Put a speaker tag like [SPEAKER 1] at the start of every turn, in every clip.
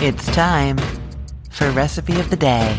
[SPEAKER 1] It's time for Recipe of the Day.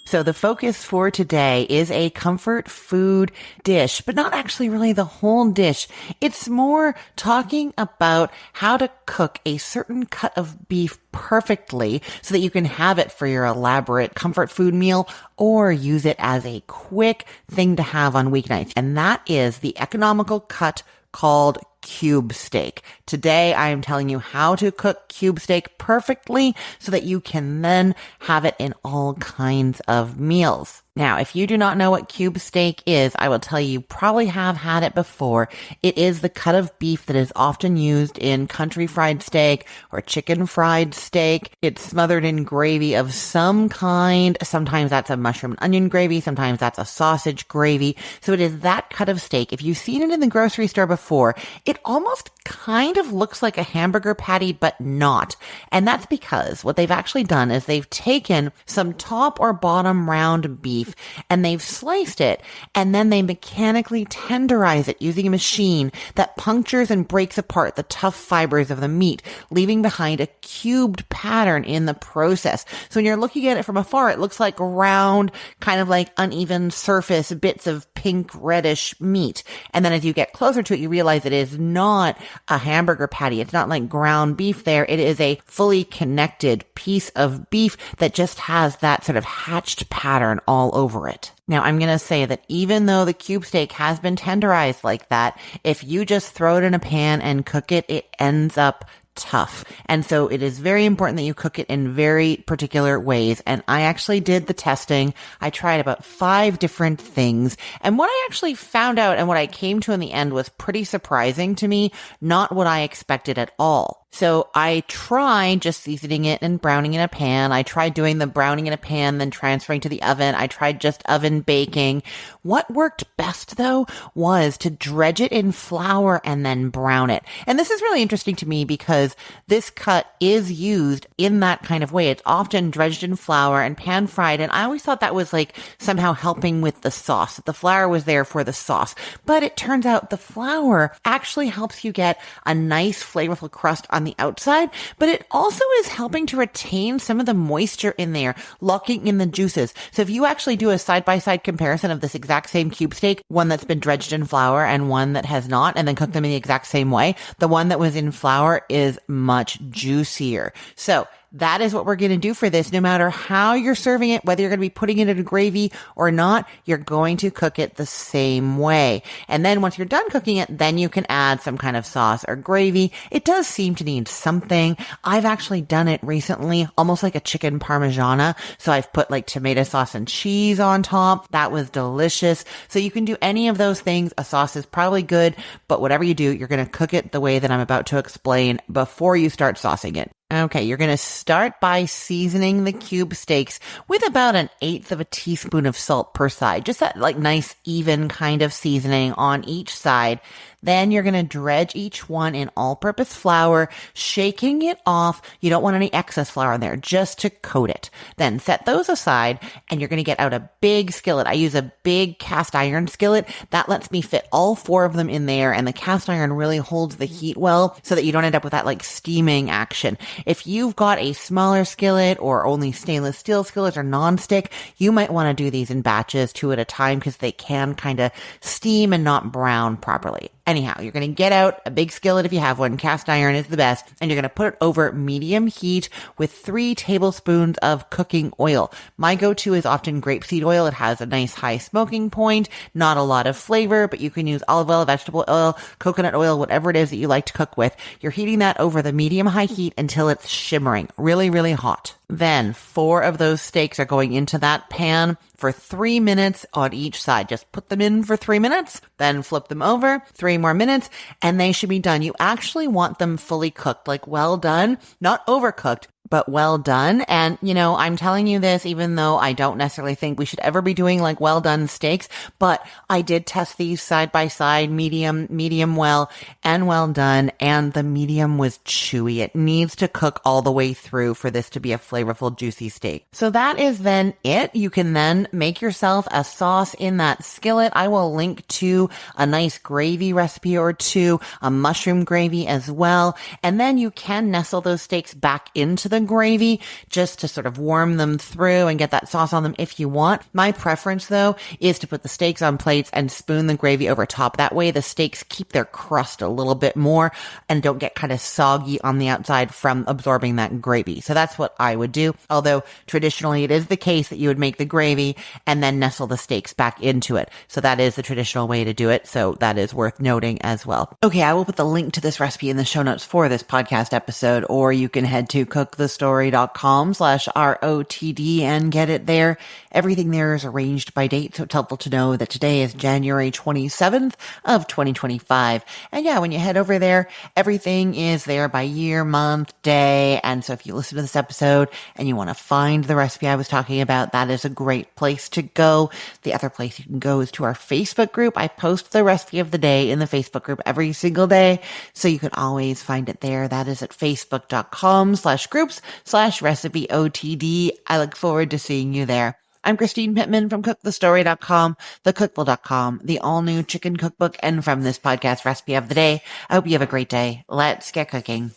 [SPEAKER 1] So the focus for today is a comfort food dish, but not actually really the whole dish. It's more talking about how to cook a certain cut of beef perfectly so that you can have it for your elaborate comfort food meal or use it as a quick thing to have on weeknights. And that is the economical cut called cube steak. Today, I am telling you how to cook cube steak perfectly so that you can then have it in all kinds of meals. Now, if you do not know what cube steak is, I will tell you probably have had it before. It is the cut of beef that is often used in country fried steak or chicken fried steak. It's smothered in gravy of some kind. Sometimes that's a mushroom and onion gravy. Sometimes that's a sausage gravy. So it is that cut of steak. If you've seen it in the grocery store before, it almost kind of looks like a hamburger patty, but not. And that's because what they've actually done is they've taken some top or bottom round beef and they've sliced it, and then they mechanically tenderize it using a machine that punctures and breaks apart the tough fibers of the meat, leaving behind a cubed pattern in the process. So when you're looking at it from afar, it looks like round, kind of like uneven surface bits of pink reddish meat. And then as you get closer to it, you realize it is not a hamburger patty. It's not like ground beef there. It is a fully connected piece of beef that just has that sort of hatched pattern all over it. Now, I'm going to say that even though the cube steak has been tenderized like that, if you just throw it in a pan and cook it, it ends up tough. And so it is very important that you cook it in very particular ways. And I actually did the testing. I tried about 5 different things. And what I actually found out and what I came to in the end was pretty surprising to me, not what I expected at all. So I tried just seasoning it and browning in a pan. I tried doing the browning in a pan, then transferring to the oven. I tried just oven baking. What worked best though was to dredge it in flour and then brown it. And this is really interesting to me because this cut is used in that kind of way. It's often dredged in flour and pan fried. And I always thought that was like somehow helping with the sauce. The flour was there for the sauce. But it turns out the flour actually helps you get a nice flavorful crust on the outside, but it also is helping to retain some of the moisture in there, locking in the juices. So if you actually do a side-by-side comparison of this exact same cube steak, one that's been dredged in flour and one that has not, and then cook them in the exact same way, the one that was in flour is much juicier. So that is what we're going to do for this. No matter how you're serving it, whether you're going to be putting it in a gravy or not, you're going to cook it the same way. And then once you're done cooking it, then you can add some kind of sauce or gravy. It does seem to need something. I've actually done it recently, almost like a chicken parmigiana. So I've put like tomato sauce and cheese on top. That was delicious. So you can do any of those things. A sauce is probably good, but whatever you do, you're going to cook it the way that I'm about to explain before you start saucing it. Okay, you're going to start by seasoning the cube steaks with about 1/8 of a teaspoon of salt per side. Just that like nice even kind of seasoning on each side. Then you're going to dredge each one in all-purpose flour, shaking it off. You don't want any excess flour in there, just to coat it. Then set those aside, and you're going to get out a big skillet. I use a big cast iron skillet. That lets me fit all 4 of them in there, and the cast iron really holds the heat well so that you don't end up with that like steaming action. If you've got a smaller skillet or only stainless steel skillets or non-stick, you might want to do these in batches 2 at a time because they can kind of steam and not brown properly. Anyhow, you're going to get out a big skillet if you have one. Cast iron is the best. And you're going to put it over medium heat with 3 tablespoons of cooking oil. My go-to is often grapeseed oil. It has a nice high smoking point, not a lot of flavor, but you can use olive oil, vegetable oil, coconut oil, whatever it is that you like to cook with. You're heating that over the medium-high heat until it's shimmering, really, really hot. Then 4 of those steaks are going into that pan for 3 minutes on each side. Just put them in for 3 minutes, then flip them over, 3 more minutes, and they should be done. You actually want them fully cooked, like well done, not overcooked, but well done. And, you know, I'm telling you this, even though I don't necessarily think we should ever be doing like well done steaks, but I did test these side by side, medium well, and well done. And the medium was chewy. It needs to cook all the way through for this to be a flavorful, juicy steak. So that is then it. You can then make yourself a sauce in that skillet. I will link to a nice gravy recipe or two, a mushroom gravy as well. And then you can nestle those steaks back into the the gravy just to sort of warm them through and get that sauce on them if you want. My preference though is to put the steaks on plates and spoon the gravy over top. That way the steaks keep their crust a little bit more and don't get kind of soggy on the outside from absorbing that gravy. So that's what I would do. Although traditionally it is the case that you would make the gravy and then nestle the steaks back into it. So that is the traditional way to do it. So that is worth noting as well. Okay, I will put the link to this recipe in the show notes for this podcast episode, or you can head to cookthestory.com/ROTD and get it there. Everything there is arranged by date, so it's helpful to know that today is January 27th of 2025. And yeah, when you head over there, everything is there by year, month, day. And so if you listen to this episode and you want to find the recipe I was talking about, that is a great place to go. The other place you can go is to our Facebook group. I post the recipe of the day in the Facebook group every single day, so you can always find it there. That is at facebook.com/groups/recipeotd. I look forward to seeing you there. I'm Christine Pittman from cookthestory.com, thecookbook.com, the all-new chicken cookbook, and from this podcast recipe of the day. I hope you have a great day. Let's get cooking.